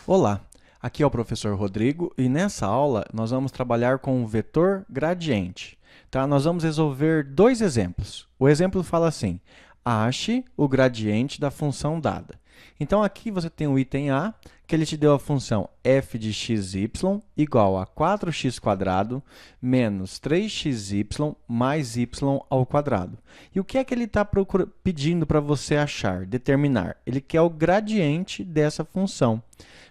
Olá, aqui é o professor Rodrigo e nessa aula nós vamos trabalhar com o vetor gradiente. Tá? Nós vamos resolver dois exemplos. O exemplo fala assim: ache o gradiente da função dada. Então aqui você tem o item A, que ele te deu a função f de xy igual a 4x² menos 3xy mais y ao quadrado. E o que é que ele está pedindo para você achar, determinar? Ele quer o gradiente dessa função.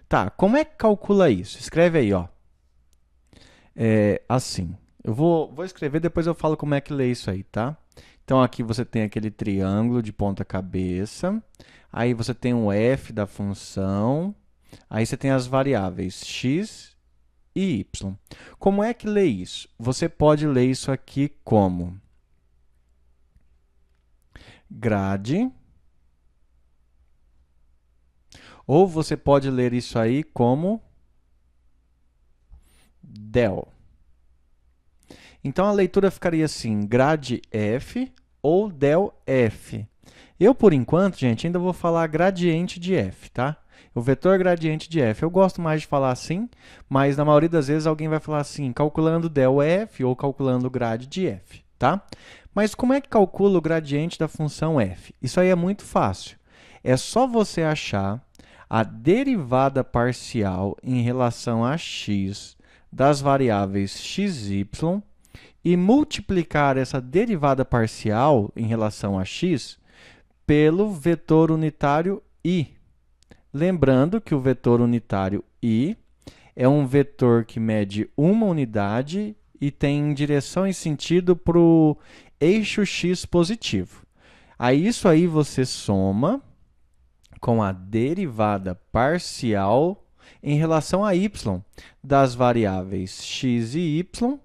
Tá, como é que calcula isso? Escreve aí, ó. Assim. Eu vou escrever, depois eu falo como é que lê isso aí, tá? Então, aqui você tem aquele triângulo de ponta cabeça. Aí você tem o f da função. Aí você tem as variáveis x e y. Como é que lê isso? Você pode ler isso aqui como grade. Ou você pode ler isso aí como del. Então, a leitura ficaria assim, grade f ou del f. Eu, por enquanto, gente, ainda vou falar gradiente de f, tá? O vetor gradiente de f. Eu gosto mais de falar assim, mas na maioria das vezes alguém vai falar assim, calculando del f ou calculando grade de f, tá? Mas como é que calcula o gradiente da função f? Isso aí é muito fácil. É só você achar a derivada parcial em relação a x das variáveis x, y e multiplicar essa derivada parcial em relação a x pelo vetor unitário i. Lembrando que o vetor unitário i é um vetor que mede uma unidade e tem direção e sentido para o eixo x positivo. Aí, isso aí você soma com a derivada parcial em relação a y das variáveis x e y,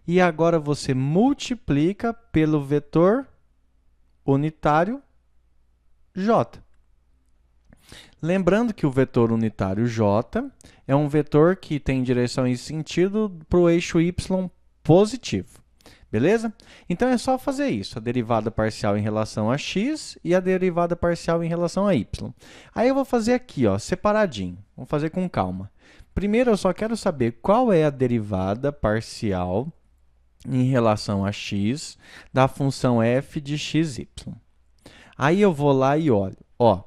e agora você multiplica pelo vetor unitário j. Lembrando que o vetor unitário j é um vetor que tem direção e sentido para o eixo y positivo. Beleza? Então, é só fazer isso, a derivada parcial em relação a x e a derivada parcial em relação a y. Aí eu vou fazer aqui, ó, separadinho. Vamos fazer com calma. Primeiro, eu só quero saber qual é a derivada parcial em relação a x da função f de xy. Aí eu vou lá e olho. Ó,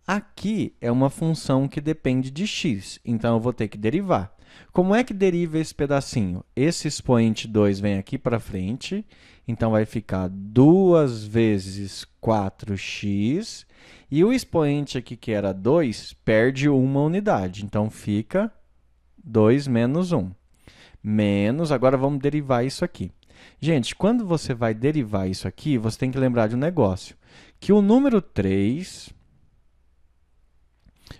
aqui é uma função que depende de x, então eu vou ter que derivar. Como é que deriva esse pedacinho? Esse expoente 2 vem aqui para frente, então vai ficar 2 vezes 4x, e o expoente aqui, que era 2, perde uma unidade, então fica 2 menos 1. Menos, agora vamos derivar isso aqui. Gente, quando você vai derivar isso aqui, você tem que lembrar de um negócio, que o número 3,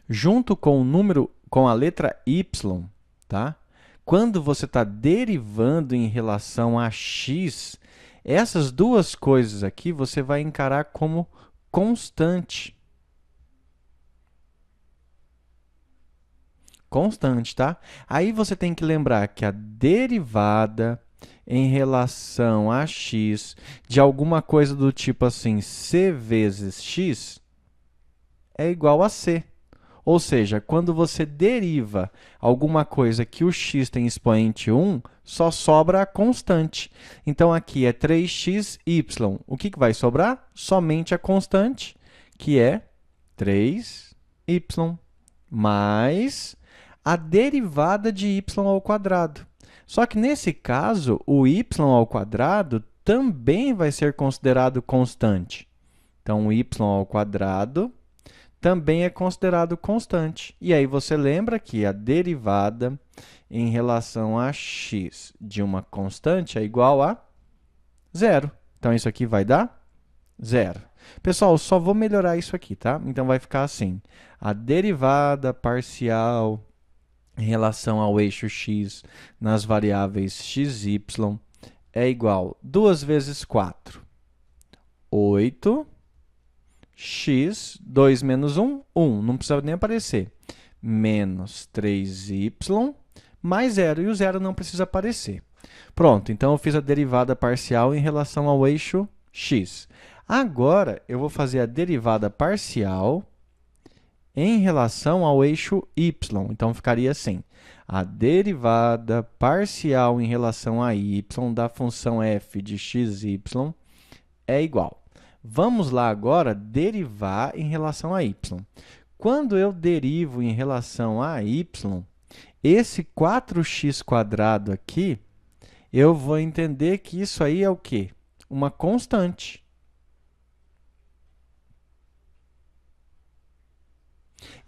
junto com o número, com a letra y, tá? Quando você está derivando em relação a x, essas duas coisas aqui você vai encarar como constante. Constante, tá? Aí você tem que lembrar que a derivada em relação a x de alguma coisa do tipo assim, c vezes x é igual a c. Ou seja, quando você deriva alguma coisa que o x tem expoente 1, só sobra a constante. Então, aqui é 3xy. O que vai sobrar? Somente a constante, que é 3y, mais a derivada de y ao quadrado. Só que, nesse caso, o y ao quadrado também vai ser considerado constante. Então, o y ao quadrado também é considerado constante. E aí você lembra que a derivada em relação a x de uma constante é igual a zero. Então, isso aqui vai dar zero. Pessoal, só vou melhorar isso aqui, tá? Então, vai ficar assim. A derivada parcial em relação ao eixo x nas variáveis x e y é igual a 2 vezes 4, 8. X, 2 menos 1, 1. Não precisa nem aparecer. Menos 3y mais zero. E o zero não precisa aparecer. Pronto, então eu fiz a derivada parcial em relação ao eixo x. Agora, eu vou fazer a derivada parcial em relação ao eixo y. Então, ficaria assim. A derivada parcial em relação a y da função f de xy é igual. Vamos lá agora derivar em relação a y. Quando eu derivo em relação a y, esse 4x² aqui, eu vou entender que isso aí é o quê? Uma constante.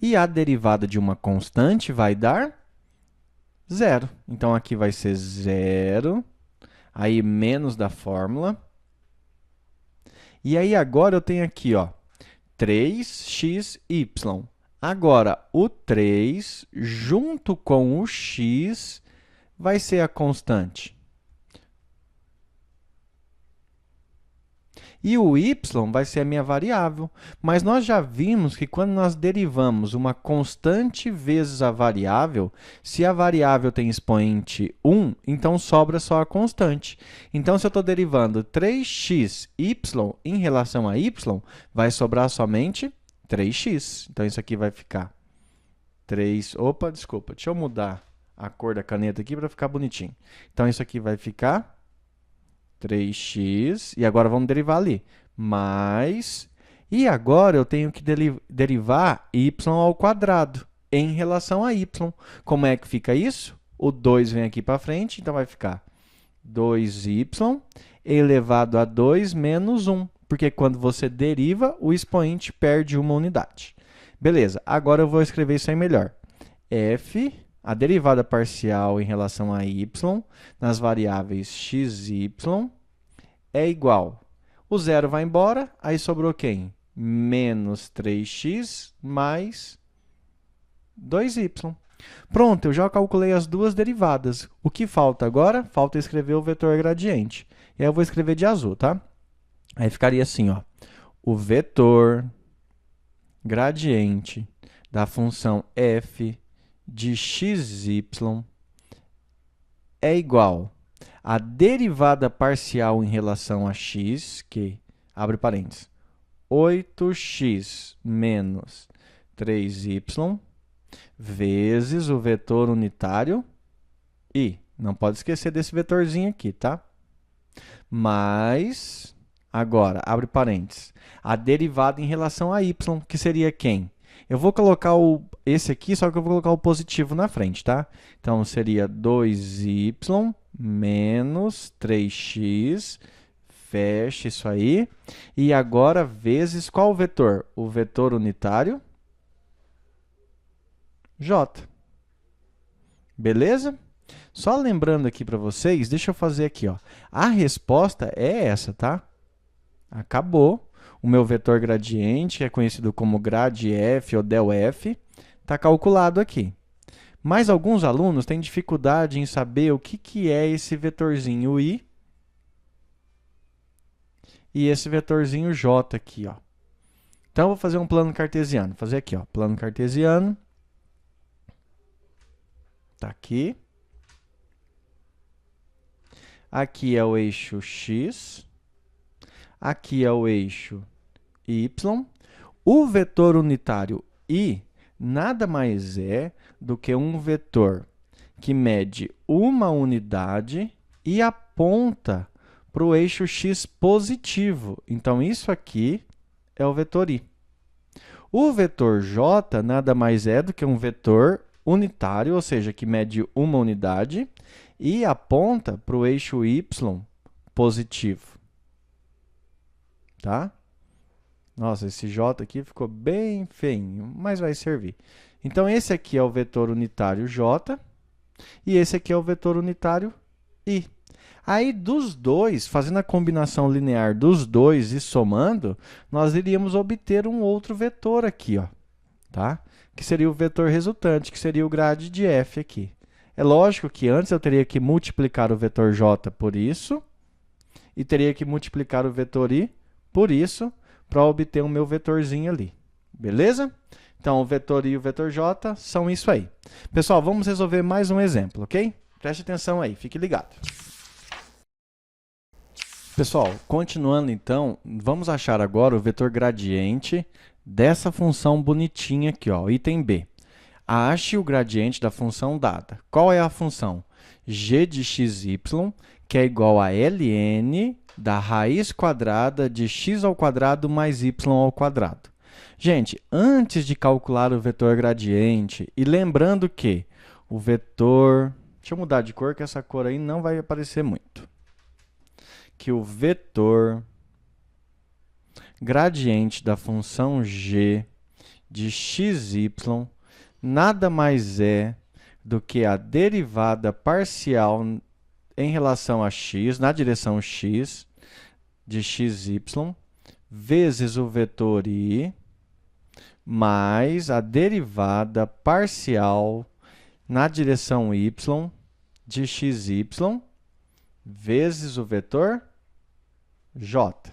E a derivada de uma constante vai dar zero. Então, aqui vai ser zero, aí menos da fórmula. E aí, agora eu tenho aqui, ó, 3xy. Agora, o 3 junto com o x vai ser a constante. E o y vai ser a minha variável. Mas nós já vimos que quando nós derivamos uma constante vezes a variável, se a variável tem expoente 1, então sobra só a constante. Então, se eu estou derivando 3xy em relação a y, vai sobrar somente 3x. Então, isso aqui vai ficar 3... Opa, desculpa, deixa eu mudar a cor da caneta aqui para ficar bonitinho. Então, isso aqui vai ficar 3x, e agora vamos derivar ali, mais, e agora eu tenho que derivar y ao quadrado em relação a y. Como é que fica isso? O 2 vem aqui para frente, então vai ficar 2y elevado a 2 menos 1, porque quando você deriva, o expoente perde uma unidade. Beleza, agora eu vou escrever isso aí melhor. F, a derivada parcial em relação a y, nas variáveis x e y, é igual. O zero vai embora, aí sobrou quem? Menos 3x mais 2y. Pronto, eu já calculei as duas derivadas. O que falta agora? Falta escrever o vetor gradiente. E aí eu vou escrever de azul, tá? Aí ficaria assim, ó. O vetor gradiente da função f de xy é igual a derivada parcial em relação a x, que, abre parênteses, 8x menos 3y, vezes o vetor unitário i. Não pode esquecer desse vetorzinho aqui, tá? Mais, agora, abre parênteses, a derivada em relação a y, que seria quem? Eu vou colocar esse aqui, só que eu vou colocar o positivo na frente, tá? Então, seria 2y menos 3x, fecha isso aí. E agora, vezes qual vetor? O vetor unitário j. Beleza? Só lembrando aqui para vocês, deixa eu fazer aqui, ó. A resposta é essa, tá? Acabou. O meu vetor gradiente, que é conhecido como grad f ou del f, está calculado aqui. Mas alguns alunos têm dificuldade em saber o que é esse vetorzinho i e esse vetorzinho j aqui, ó. Então, eu vou fazer um plano cartesiano. Vou fazer aqui, ó, plano cartesiano. Está aqui. Aqui é o eixo x. Aqui é o eixo y. O vetor unitário i nada mais é do que um vetor que mede uma unidade e aponta para o eixo x positivo. Então, isso aqui é o vetor i. O vetor j nada mais é do que um vetor unitário, ou seja, que mede uma unidade e aponta para o eixo y positivo. Tá? Nossa, esse j aqui ficou bem feinho, mas vai servir. Então, esse aqui é o vetor unitário j e esse aqui é o vetor unitário i. Aí, dos dois, fazendo a combinação linear dos dois e somando, nós iríamos obter um outro vetor aqui, ó, tá? Que seria o vetor resultante, que seria o grad de f aqui. É lógico que antes eu teria que multiplicar o vetor j por isso e teria que multiplicar o vetor i por isso, para obter o meu vetorzinho ali. Beleza? Então, o vetor i e o vetor j são isso aí. Pessoal, vamos resolver mais um exemplo, ok? Preste atenção aí, fique ligado. Pessoal, continuando então, vamos achar agora o vetor gradiente dessa função bonitinha aqui, ó, item B. Ache o gradiente da função dada. Qual é a função? G de xy, que é igual a ln da raiz quadrada de x ao quadrado mais y ao quadrado. Gente, antes de calcular o vetor gradiente, e lembrando que o vetor... Deixa eu mudar de cor, que essa cor aí não vai aparecer muito. Que o vetor gradiente da função g de xy nada mais é do que a derivada parcial em relação a x, na direção x, de xy, vezes o vetor i, mais a derivada parcial na direção y de xy, vezes o vetor j.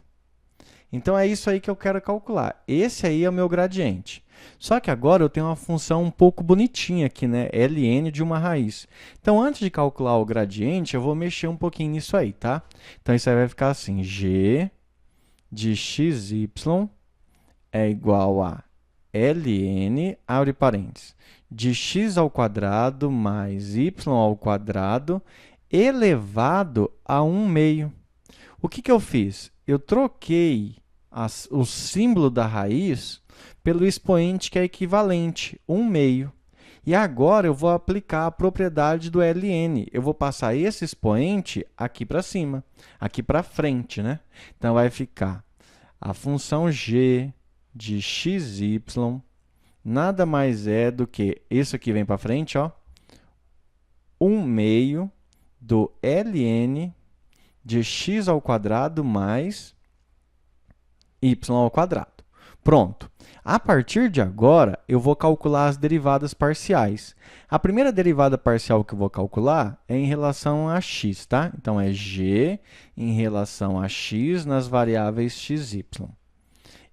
Então, é isso aí que eu quero calcular. Esse aí é o meu gradiente. Só que agora eu tenho uma função um pouco bonitinha aqui, né? ln de uma raiz. Então, antes de calcular o gradiente, eu vou mexer um pouquinho nisso aí, tá? Então, isso aí vai ficar assim, g de xy é igual a ln, abre parênteses, de x ao quadrado mais y ao quadrado elevado a 1 meio. O que eu fiz? Eu troquei o símbolo da raiz pelo expoente que é equivalente, 1 meio. E agora eu vou aplicar a propriedade do ln. Eu vou passar esse expoente aqui para cima, aqui para frente, né? Então, vai ficar a função g de xy nada mais é do que, isso aqui vem para frente, ó, 1 meio do ln de x ao quadrado mais y ao quadrado. Pronto. A partir de agora, eu vou calcular as derivadas parciais. A primeira derivada parcial que eu vou calcular é em relação a x, tá? Então, é g em relação a x nas variáveis xy.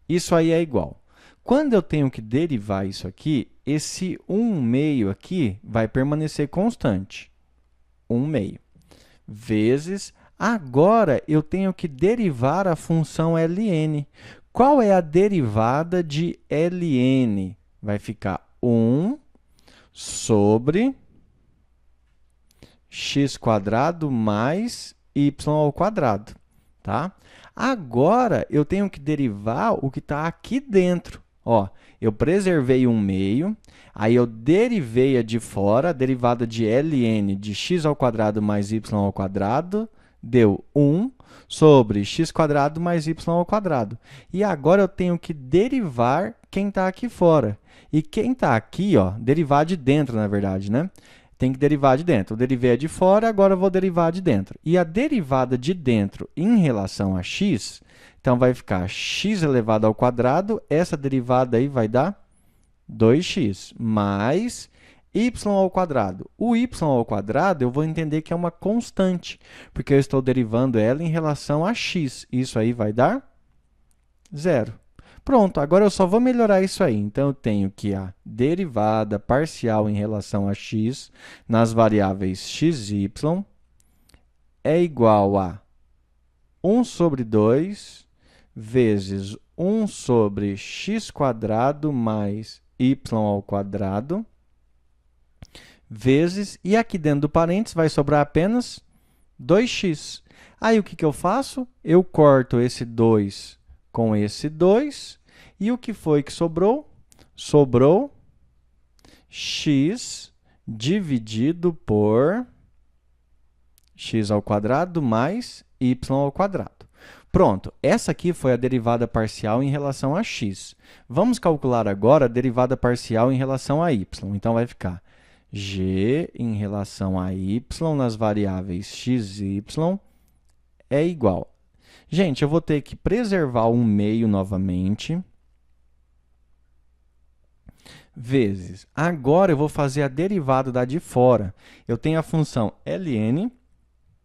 Isso aí é igual. Quando eu tenho que derivar isso aqui, esse 1 meio aqui vai permanecer constante. 1 meio. Vezes... Agora, eu tenho que derivar a função ln. Qual é a derivada de ln? Vai ficar 1 sobre x² mais y ao quadrado. Tá? Agora, eu tenho que derivar o que está aqui dentro. Ó, eu preservei 1 meio, aí eu derivei a de fora, a derivada de ln de x² mais y ao quadrado, deu 1 sobre x² mais y ao quadrado. E agora eu tenho que derivar quem está aqui fora. E quem está aqui, ó, derivar de dentro, na verdade, né? Tem que derivar de dentro. Eu derivei a de fora, agora eu vou derivar de dentro. E a derivada de dentro em relação a x, então vai ficar x elevado ao quadrado, essa derivada aí vai dar 2x, mais y ao quadrado. O y ao quadrado eu vou entender que é uma constante, porque eu estou derivando ela em relação a x. Isso aí vai dar 0. Pronto, agora eu só vou melhorar isso aí. Então, eu tenho que a derivada parcial em relação a x nas variáveis xy é igual a 1 sobre 2 vezes 1 sobre x² mais y ao quadrado, vezes, e aqui dentro do parênteses vai sobrar apenas 2x. Aí, o que eu faço? Eu corto esse 2 com esse 2, e o que foi que sobrou? Sobrou x dividido por x ao quadrado mais y ao quadrado. Pronto, essa aqui foi a derivada parcial em relação a x. Vamos calcular agora a derivada parcial em relação a y. Então, vai ficar g em relação a y nas variáveis x e y é igual. Gente, eu vou ter que preservar 1 meio novamente, vezes. Agora, eu vou fazer a derivada da de fora. Eu tenho a função ln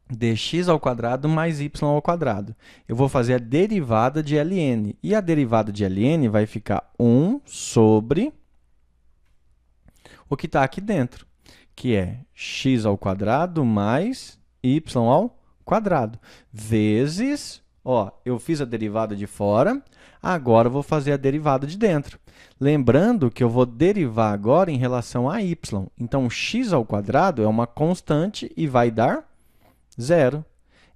dx ao quadrado mais y ao quadrado. Eu vou fazer a derivada de ln. E a derivada de ln vai ficar 1 sobre o que está aqui dentro, que é x ao quadrado mais y ao quadrado, vezes Ó, eu fiz a derivada de fora, agora eu vou fazer a derivada de dentro. Lembrando que eu vou derivar agora em relação a y. Então, x ao quadrado é uma constante e vai dar zero.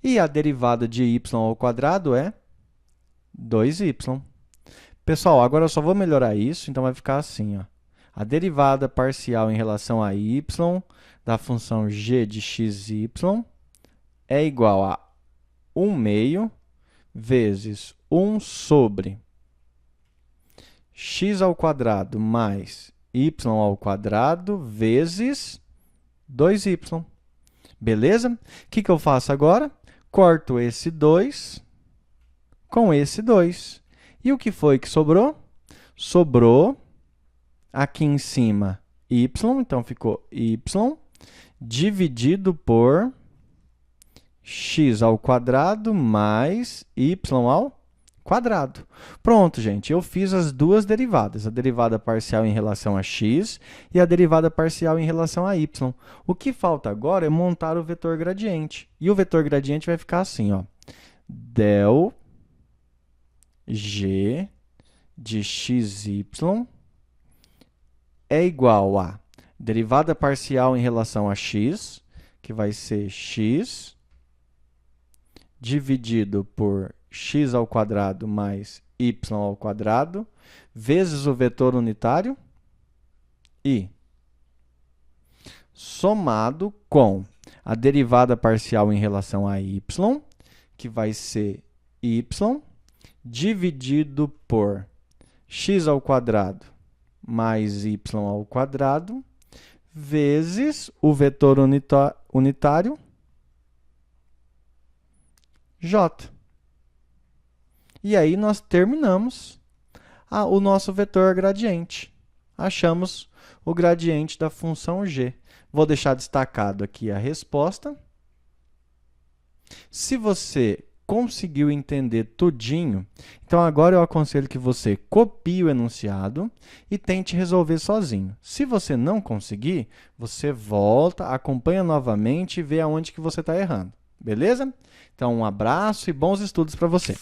E a derivada de y ao quadrado é 2y. Pessoal, agora eu só vou melhorar isso, então vai ficar assim, ó. A derivada parcial em relação a y da função g de xy é igual a 1 meio vezes 1 sobre x ao quadrado mais y ao quadrado vezes 2y. Beleza? O que eu faço agora? Corto esse 2 com esse 2. E o que foi que sobrou? Sobrou aqui em cima y, então ficou y dividido por x ao quadrado mais y ao quadrado. Pronto, gente, eu fiz as duas derivadas, a derivada parcial em relação a x e a derivada parcial em relação a y. O que falta agora é montar o vetor gradiente. E o vetor gradiente vai ficar assim, ó, del g de xy é igual a derivada parcial em relação a x, que vai ser x dividido por x ao quadrado mais y ao quadrado, vezes o vetor unitário, e somado com a derivada parcial em relação a y, que vai ser y, dividido por x ao quadrado mais y ao quadrado, vezes o vetor unitário, j. E aí, nós terminamos o nosso vetor gradiente. Achamos o gradiente da função g. Vou deixar destacado aqui a resposta. Se você conseguiu entender tudinho, então agora eu aconselho que você copie o enunciado e tente resolver sozinho. Se você não conseguir, você volta, acompanha novamente e vê aonde que você está errando. Beleza? Então, um abraço e bons estudos para você.